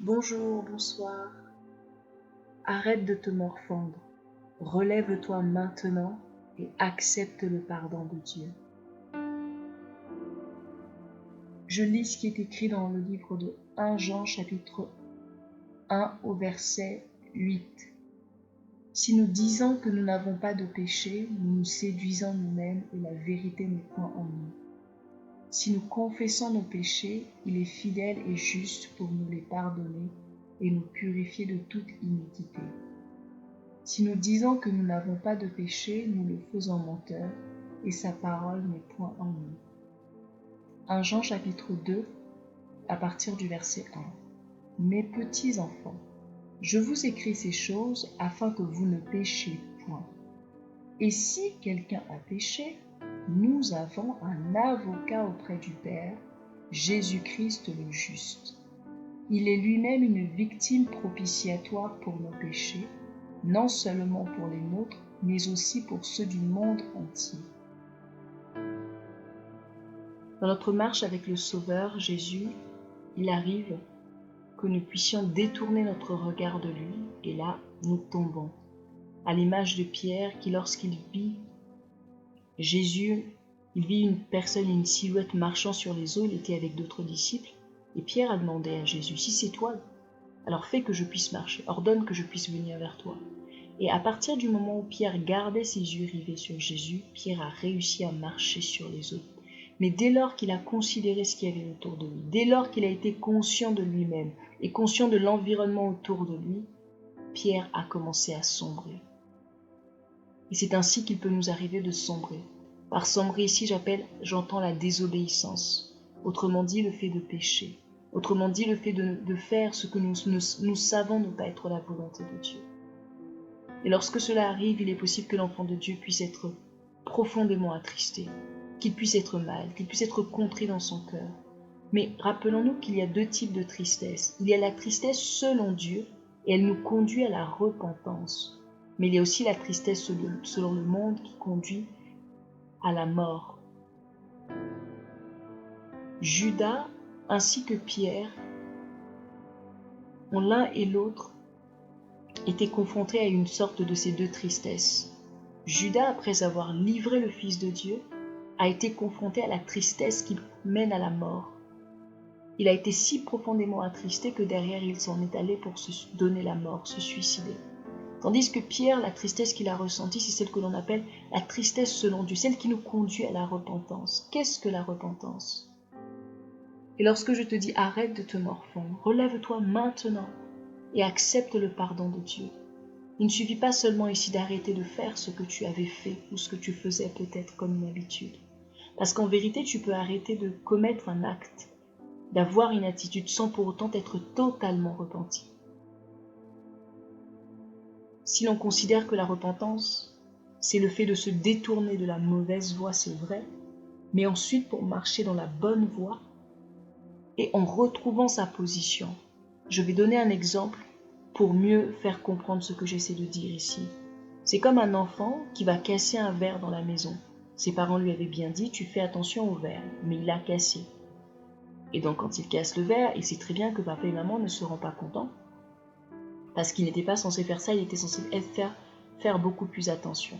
Bonjour, bonsoir. Arrête de te morfondre. Relève-toi maintenant et accepte le pardon de Dieu. Je lis ce qui est écrit dans le livre de 1 Jean chapitre 1 au verset 8. Si nous disons que nous n'avons pas de péché, nous nous séduisons nous-mêmes et la vérité n'est point en nous. Si nous confessons nos péchés, il est fidèle et juste pour nous les pardonner et nous purifier de toute iniquité. Si nous disons que nous n'avons pas de péché, nous le faisons menteur, et sa parole n'est point en nous. 1 Jean chapitre 2, à partir du verset 1. Mes petits enfants, je vous écris ces choses afin que vous ne péchiez point. Et si quelqu'un a péché, nous avons un avocat auprès du Père, Jésus-Christ le juste. Il est lui-même une victime propitiatoire pour nos péchés, non seulement pour les nôtres, mais aussi pour ceux du monde entier. Dans notre marche avec le Sauveur, Jésus, il arrive que nous puissions détourner notre regard de lui, et là, nous tombons. À l'image de Pierre qui, lorsqu'il vit Jésus, il vit une personne, une silhouette marchant sur les eaux, il était avec d'autres disciples, et Pierre a demandé à Jésus, si c'est toi, alors fais que je puisse marcher, ordonne que je puisse venir vers toi. Et à partir du moment où Pierre gardait ses yeux rivés sur Jésus, Pierre a réussi à marcher sur les eaux. Mais dès lors qu'il a considéré ce qu'il y avait autour de lui, dès lors qu'il a été conscient de lui-même et conscient de l'environnement autour de lui, Pierre a commencé à sombrer. Et c'est ainsi qu'il peut nous arriver de sombrer. Par sombrer ici, j'entends la désobéissance. Autrement dit, le fait de pécher. Autrement dit, le fait de faire ce que nous savons ne pas être la volonté de Dieu. Et lorsque cela arrive, il est possible que l'enfant de Dieu puisse être profondément attristé, qu'il puisse être mal, qu'il puisse être contré dans son cœur. Mais rappelons-nous qu'il y a deux types de tristesse. Il y a la tristesse selon Dieu, et elle nous conduit à la repentance. Mais il y a aussi la tristesse selon le monde qui conduit à la mort. Judas ainsi que Pierre ont l'un et l'autre été confrontés à une sorte de ces deux tristesses. Judas, après avoir livré le Fils de Dieu, a été confronté à la tristesse qui mène à la mort. Il a été si profondément attristé que derrière il s'en est allé pour se donner la mort, se suicider. Tandis que Pierre, la tristesse qu'il a ressentie, c'est celle que l'on appelle la tristesse selon Dieu, celle qui nous conduit à la repentance. Qu'est-ce que la repentance ? Et lorsque je te dis arrête de te morfondre, relève-toi maintenant et accepte le pardon de Dieu. Il ne suffit pas seulement ici d'arrêter de faire ce que tu avais fait ou ce que tu faisais peut-être comme une habitude. Parce qu'en vérité, tu peux arrêter de commettre un acte, d'avoir une attitude sans pour autant être totalement repenti. Si l'on considère que la repentance, c'est le fait de se détourner de la mauvaise voie, c'est vrai, mais ensuite pour marcher dans la bonne voie et en retrouvant sa position. Je vais donner un exemple pour mieux faire comprendre ce que j'essaie de dire ici. C'est comme un enfant qui va casser un verre dans la maison. Ses parents lui avaient bien dit, tu fais attention au verre, mais il l'a cassé. Et donc quand il casse le verre, il sait très bien que papa et maman ne seront pas contents, parce qu'il n'était pas censé faire ça, il était censé faire beaucoup plus attention.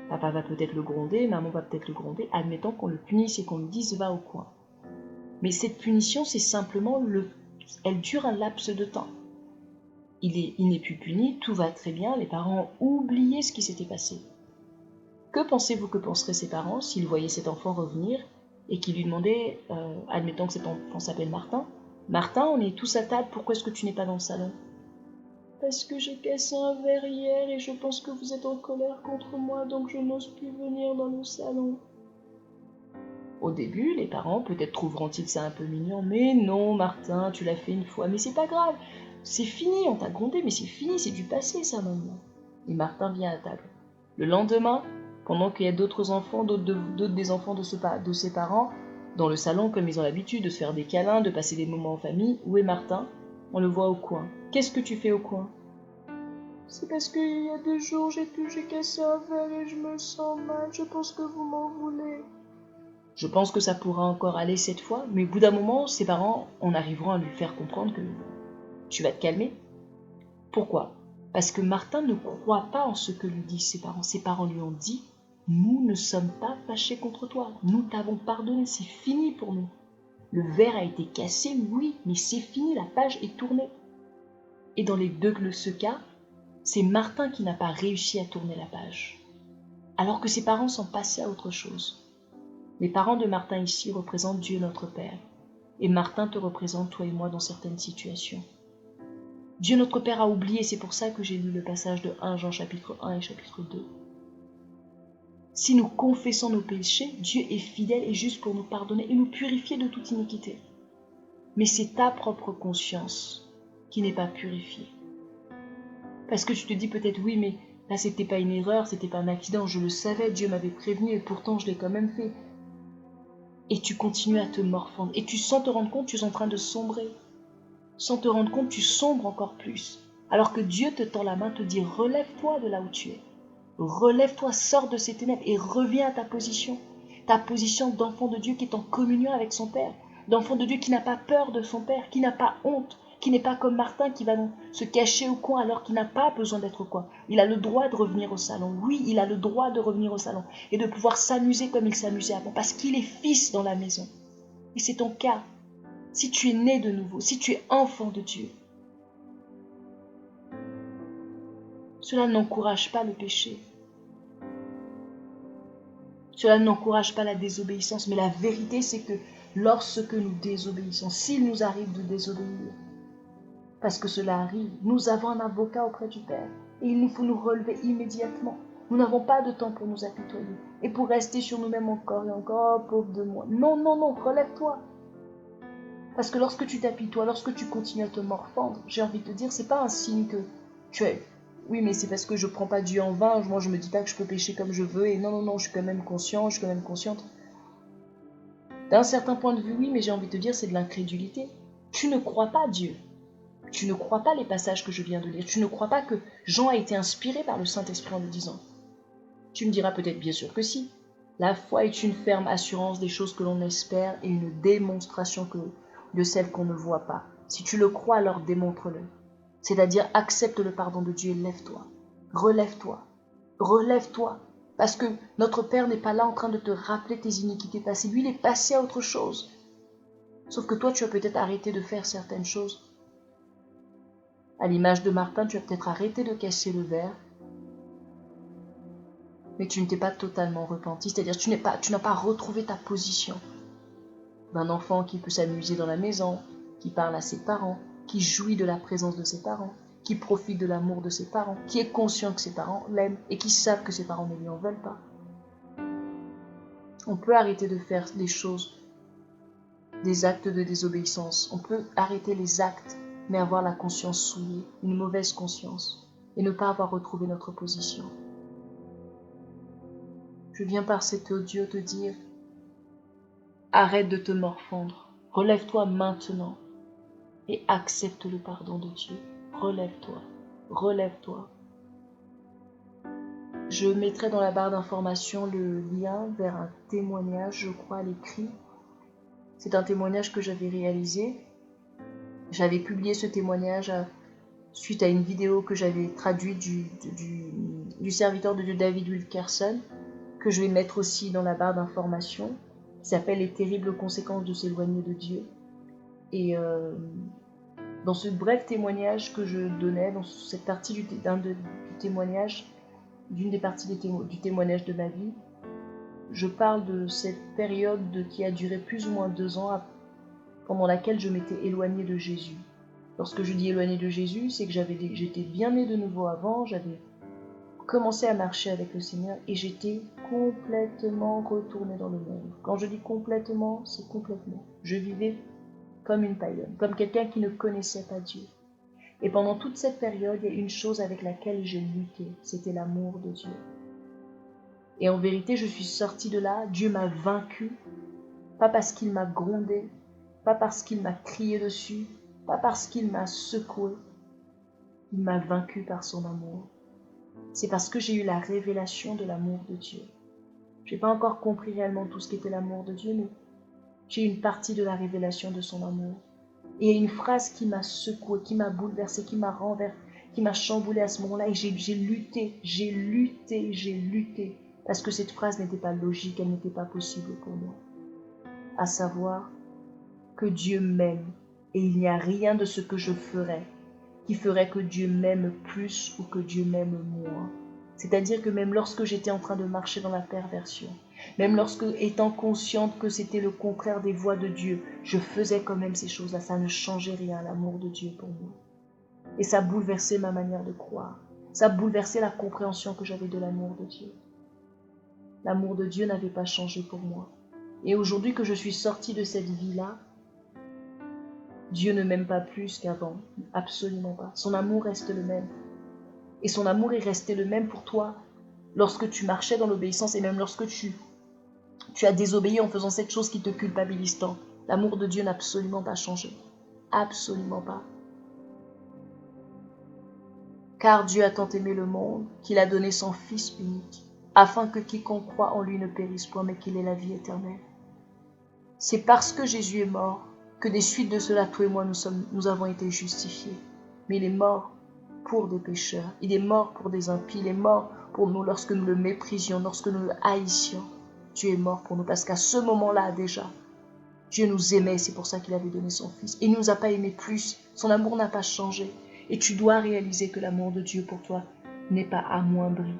Papa va peut-être le gronder, maman va peut-être le gronder, admettons qu'on le punisse et qu'on lui dise va au coin. Mais cette punition, c'est simplement elle dure un laps de temps. Il n'est plus puni, tout va très bien, les parents ont oublié ce qui s'était passé. Que pensez-vous que penseraient ses parents s'ils voyaient cet enfant revenir et qu'ils lui demandaient, admettons que cet enfant s'appelle Martin, Martin, on est tous à table, pourquoi est-ce que tu n'es pas dans le salon ? Parce que j'ai cassé un verre hier et je pense que vous êtes en colère contre moi, donc je n'ose plus venir dans le salon. Au début, les parents peut-être trouveront-ils ça un peu mignon, mais non, Martin, tu l'as fait une fois, mais c'est pas grave, c'est fini, on t'a grondé, mais c'est fini, c'est du passé ça maintenant. Et Martin vient à table. Le lendemain, pendant qu'il y a d'autres enfants, d'autres des enfants de ses parents, dans le salon, comme ils ont l'habitude de se faire des câlins, de passer des moments en famille, où est Martin ? On le voit au coin. Qu'est-ce que tu fais au coin ? C'est parce qu'il y a 2 jours, j'ai cassé un verre et je me sens mal, je pense que vous m'en voulez. Je pense que ça pourra encore aller cette fois, mais au bout d'un moment, ses parents en arriveront à lui faire comprendre que Tu vas te calmer. Pourquoi? Parce que Martin ne croit pas en ce que lui disent ses parents. Ses parents lui ont dit, nous ne sommes pas fâchés contre toi. Nous t'avons pardonné, c'est fini pour nous. Le verre a été cassé, oui, mais c'est fini, la page est tournée. Et dans les deux cas, c'est Martin qui n'a pas réussi à tourner la page, alors que ses parents sont passés à autre chose. Les parents de Martin ici représentent Dieu notre Père, et Martin te représente toi et moi dans certaines situations. Dieu notre Père a oublié, c'est pour ça que j'ai lu le passage de 1 Jean chapitre 1 et chapitre 2. Si nous confessons nos péchés, Dieu est fidèle et juste pour nous pardonner et nous purifier de toute iniquité. Mais c'est ta propre conscience qui n'est pas purifiée. Parce que tu te dis peut-être, oui, mais là, c'était pas une erreur, c'était pas un accident, je le savais, Dieu m'avait prévenu et pourtant je l'ai quand même fait. Et tu continues à te morfondre. Et tu, sans te rendre compte, tu es en train de sombrer. Sans te rendre compte, tu sombres encore plus. Alors que Dieu te tend la main, te dit, relève-toi de là où tu es. Relève-toi, sors de ces ténèbres et reviens à ta position d'enfant de Dieu qui est en communion avec son Père, d'enfant de Dieu qui n'a pas peur de son Père, qui n'a pas honte, qui n'est pas comme Martin qui va se cacher au coin alors qu'il n'a pas besoin d'être au coin. Il a le droit de revenir au salon. Oui, il a le droit de revenir au salon et de pouvoir s'amuser comme il s'amusait avant parce qu'il est fils dans la maison. Et c'est ton cas. Si tu es né de nouveau, si tu es enfant de Dieu, cela n'encourage pas le péché. Cela n'encourage pas la désobéissance, mais la vérité, c'est que lorsque nous désobéissons, s'il nous arrive de désobéir, parce que cela arrive, nous avons un avocat auprès du Père, et il nous faut nous relever immédiatement. Nous n'avons pas de temps pour nous apitoyer, et pour rester sur nous-mêmes encore et encore, oh pauvre de moi. Non, non, non, relève-toi. Parce que lorsque tu t'apitoies, lorsque tu continues à te morfondre, j'ai envie de te dire, c'est pas un signe que tu es... Oui, mais c'est parce que je prends pas Dieu en vain, moi je me dis pas que je peux pécher comme je veux, et non, non, non, je suis quand même conscient, je suis quand même consciente. D'un certain point de vue, oui, mais j'ai envie de te dire, c'est de l'incrédulité. Tu ne crois pas Dieu. Tu ne crois pas les passages que je viens de lire. Tu ne crois pas que Jean a été inspiré par le Saint-Esprit en le disant. Tu me diras peut-être bien sûr que si. La foi est une ferme assurance des choses que l'on espère et une démonstration de celles qu'on ne voit pas. Si tu le crois, alors démontre-le. C'est-à-dire accepte le pardon de Dieu et lève-toi. Relève-toi. Relève-toi. Parce que notre Père n'est pas là en train de te rappeler tes iniquités passées. Lui, il est passé à autre chose. Sauf que toi, tu as peut-être arrêté de faire certaines choses. À l'image de Martin, tu as peut-être arrêté de casser le verre, mais tu ne t'es pas totalement repenti. C'est-à-dire tu n'as pas retrouvé ta position d'un enfant qui peut s'amuser dans la maison, qui parle à ses parents, qui jouit de la présence de ses parents, qui profite de l'amour de ses parents, qui est conscient que ses parents l'aiment et qui savent que ses parents ne lui en veulent pas. On peut arrêter de faire des choses, des actes de désobéissance. On peut arrêter les actes, mais avoir la conscience souillée, une mauvaise conscience, et ne pas avoir retrouvé notre position. Je viens par cet audio te dire, arrête de te morfondre, relève-toi maintenant et accepte le pardon de Dieu. Relève-toi, relève-toi. Je mettrai dans la barre d'information le lien vers un témoignage, je crois, à l'écrit. C'est un témoignage que j'avais réalisé. J'avais publié ce témoignage suite à une vidéo que j'avais traduite du serviteur de Dieu David Wilkerson, que je vais mettre aussi dans la barre d'information, qui s'appelle « Les terribles conséquences de s'éloigner de Dieu ». Et dans ce bref témoignage que je donnais, dans cette partie du témoignage, d'une des parties du témoignage de ma vie, je parle de cette période qui a duré plus ou moins 2 ans, pendant laquelle je m'étais éloignée de Jésus. Lorsque je dis éloignée de Jésus, c'est que j'étais bien née de nouveau avant, j'avais commencé à marcher avec le Seigneur et j'étais complètement retournée dans le monde. Quand je dis complètement, c'est complètement. Je vivais comme une païenne, comme quelqu'un qui ne connaissait pas Dieu. Et pendant toute cette période, il y a une chose avec laquelle j'ai lutté, c'était l'amour de Dieu. Et en vérité, je suis sortie de là, Dieu m'a vaincue, pas parce qu'il m'a grondé, pas parce qu'il m'a crié dessus, pas parce qu'il m'a secoué, il m'a vaincue par son amour. C'est parce que j'ai eu la révélation de l'amour de Dieu. Je n'ai pas encore compris réellement tout ce qu'était l'amour de Dieu, mais j'ai eu une partie de la révélation de son amour. Et il y a une phrase qui m'a secouée, qui m'a bouleversée, qui m'a renversée, qui m'a chamboulée à ce moment-là. Et j'ai lutté, j'ai lutté, j'ai lutté. Parce que cette phrase n'était pas logique, elle n'était pas possible pour moi. À savoir que Dieu m'aime. Et il n'y a rien de ce que je ferais qui ferait que Dieu m'aime plus ou que Dieu m'aime moins. C'est-à-dire que même lorsque j'étais en train de marcher dans la perversion, même lorsque, étant consciente que c'était le contraire des voies de Dieu, je faisais quand même ces choses-là, ça ne changeait rien à l'amour de Dieu pour moi. Et ça bouleversait ma manière de croire. Ça bouleversait la compréhension que j'avais de l'amour de Dieu. L'amour de Dieu n'avait pas changé pour moi. Et aujourd'hui que je suis sortie de cette vie-là, Dieu ne m'aime pas plus qu'avant, absolument pas. Son amour reste le même. Et son amour est resté le même pour toi lorsque tu marchais dans l'obéissance et même lorsque tu as désobéi en faisant cette chose qui te culpabilise tant. L'amour de Dieu n'a absolument pas changé. Absolument pas. Car Dieu a tant aimé le monde qu'il a donné son Fils unique, afin que quiconque croit en lui ne périsse point, mais qu'il ait la vie éternelle. C'est parce que Jésus est mort que des suites de cela, toi et moi, nous avons été justifiés. Mais il est mort pour des pécheurs, il est mort pour des impies, il est mort pour nous lorsque nous le méprisions, lorsque nous le haïssions. Dieu est mort pour nous parce qu'à ce moment-là déjà, Dieu nous aimait, c'est pour ça qu'il avait donné son Fils. Et il ne nous a pas aimés plus, son amour n'a pas changé. Et tu dois réaliser que l'amour de Dieu pour toi n'est pas amoindri,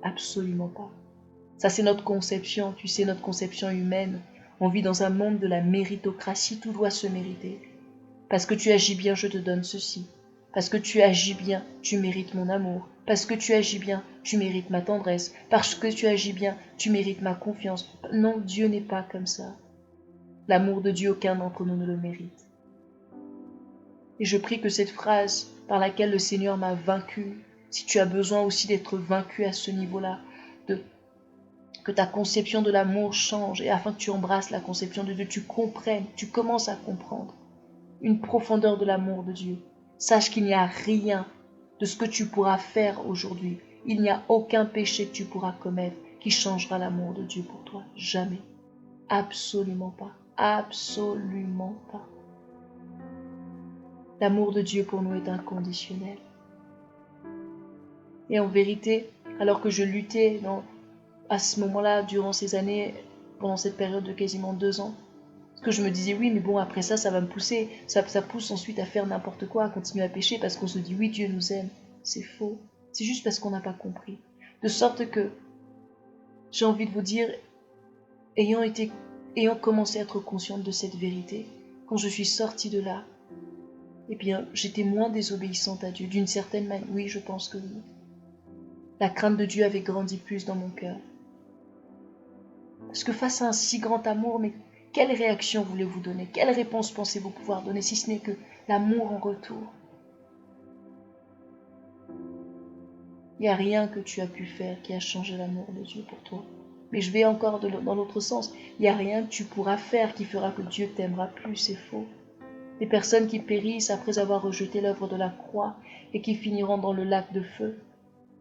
absolument pas. Ça c'est notre conception, tu sais, notre conception humaine. On vit dans un monde de la méritocratie, tout doit se mériter. Parce que tu agis bien, je te donne ceci. Parce que tu agis bien, tu mérites mon amour. Parce que tu agis bien, tu mérites ma tendresse. Parce que tu agis bien, tu mérites ma confiance. Non, Dieu n'est pas comme ça. L'amour de Dieu, aucun d'entre nous ne le mérite. Et je prie que cette phrase par laquelle le Seigneur m'a vaincu, si tu as besoin aussi d'être vaincu à ce niveau-là, que ta conception de l'amour change et afin que tu embrasses la conception de Dieu, tu comprennes, tu commences à comprendre une profondeur de l'amour de Dieu. Sache qu'il n'y a rien de ce que tu pourras faire aujourd'hui. Il n'y a aucun péché que tu pourras commettre qui changera l'amour de Dieu pour toi. Jamais. Absolument pas. Absolument pas. L'amour de Dieu pour nous est inconditionnel. Et en vérité, alors que je luttais à ce moment-là, durant ces années, pendant cette période de quasiment 2 ans, parce que je me disais, oui, mais bon, après ça, ça va me pousser. Ça pousse ensuite à faire n'importe quoi, à continuer à pécher, parce qu'on se dit, oui, Dieu nous aime. C'est faux. C'est juste parce qu'on n'a pas compris. De sorte que, j'ai envie de vous dire, ayant commencé à être consciente de cette vérité, quand je suis sortie de là, eh bien, j'étais moins désobéissante à Dieu. D'une certaine manière, oui, je pense que oui. La crainte de Dieu avait grandi plus dans mon cœur. Parce que face à un si grand amour, mais quelle réaction voulez-vous donner? Quelle réponse pensez-vous pouvoir donner, si ce n'est que l'amour en retour? Il n'y a rien que tu as pu faire qui a changé l'amour de Dieu pour toi. Mais je vais encore dans l'autre sens. Il n'y a rien que tu pourras faire qui fera que Dieu t'aimera plus, c'est faux. Les personnes qui périssent après avoir rejeté l'œuvre de la croix et qui finiront dans le lac de feu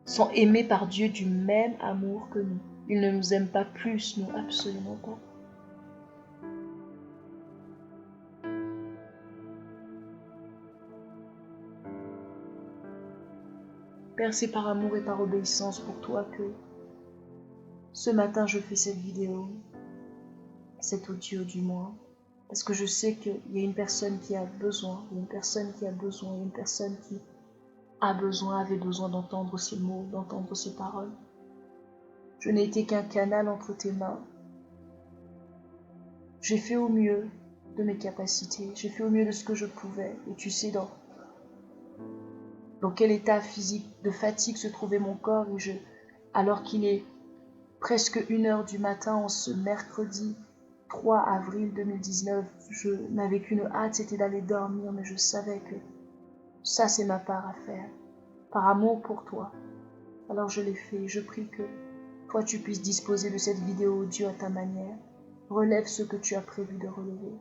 sont aimées par Dieu du même amour que nous. Il ne nous aime pas plus, nous, absolument pas. Père, c'est par amour et par obéissance pour toi que ce matin je fais cette vidéo, cet audio du moins, parce que je sais qu'il y a une personne qui a besoin, il y a une personne qui a besoin, il y a une personne qui avait besoin d'entendre ces mots, d'entendre ces paroles. Je n'ai été qu'un canal entre tes mains. J'ai fait au mieux de mes capacités, j'ai fait au mieux de ce que je pouvais, et tu sais dans quel état physique de fatigue se trouvait mon corps, alors qu'il est presque 1h du matin en ce mercredi 3 avril 2019, je n'avais qu'une hâte, c'était d'aller dormir, mais je savais que ça c'est ma part à faire, par amour pour toi. Alors je l'ai fait, je prie que toi tu puisses disposer de cette vidéo audio à ta manière. Relève ce que tu as prévu de relever,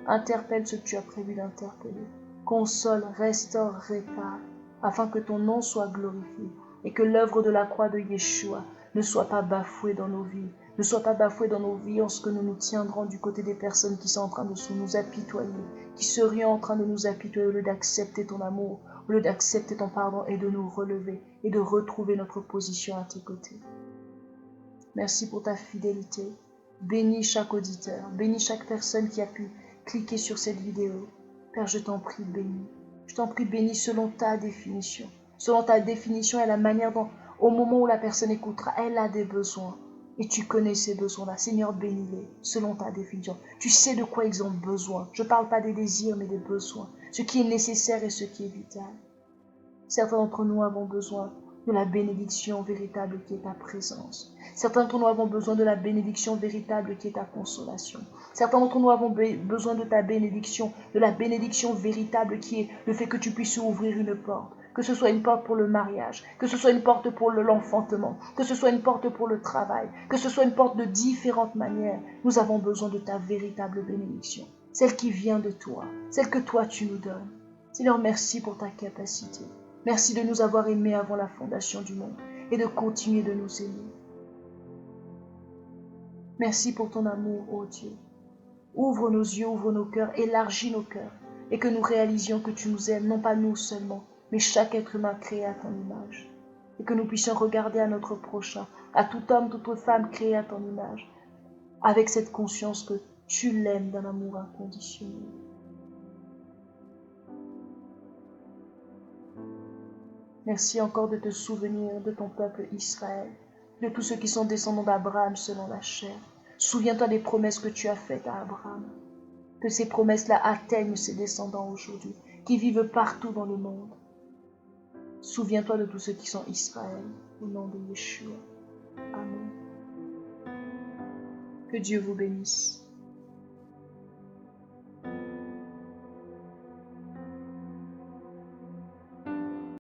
interpelle ce que tu as prévu d'interpeller, console, restaure, répare, afin que ton nom soit glorifié et que l'œuvre de la croix de Yeshua ne soient pas bafoués dans nos vies. Ne sois pas bafoué dans nos vies en ce que nous nous tiendrons du côté des personnes qui sont en train de nous apitoyer, qui seraient en train de nous apitoyer au lieu d'accepter ton amour, au lieu d'accepter ton pardon et de nous relever et de retrouver notre position à tes côtés. Merci pour ta fidélité. Bénis chaque auditeur, bénis chaque personne qui a pu cliquer sur cette vidéo. Père, je t'en prie, bénis. Je t'en prie, bénis selon ta définition. Selon ta définition et la manière dont, au moment où la personne écoutera, elle a des besoins. Et tu connais ces besoins-là. Seigneur, bénis-les selon ta définition. Tu sais de quoi ils ont besoin. Je ne parle pas des désirs, mais des besoins. Ce qui est nécessaire et ce qui est vital. Certains d'entre nous avons besoin de la bénédiction véritable qui est ta présence. Certains d'entre nous avons besoin de la bénédiction véritable qui est ta consolation. Certains d'entre nous avons besoin de ta bénédiction, de la bénédiction véritable qui est le fait que tu puisses ouvrir une porte. Que ce soit une porte pour le mariage, que ce soit une porte pour l'enfantement, que ce soit une porte pour le travail, que ce soit une porte de différentes manières. Nous avons besoin de ta véritable bénédiction, celle qui vient de toi, celle que toi tu nous donnes. Seigneur, merci pour ta capacité. Merci de nous avoir aimés avant la fondation du monde et de continuer de nous aimer. Merci pour ton amour, ô Dieu. Ouvre nos yeux, ouvre nos cœurs, élargis nos cœurs et que nous réalisions que tu nous aimes, non pas nous seulement, mais chaque être humain créé à ton image. Et que nous puissions regarder à notre prochain, à tout homme, toute femme créée à ton image, avec cette conscience que tu l'aimes d'un amour inconditionnel. Merci encore de te souvenir de ton peuple Israël, de tous ceux qui sont descendants d'Abraham selon la chair. Souviens-toi des promesses que tu as faites à Abraham. Que ces promesses-là atteignent ses descendants aujourd'hui, qui vivent partout dans le monde. Souviens-toi de tous ceux qui sont Israël, au nom de Yeshua. Amen. Que Dieu vous bénisse.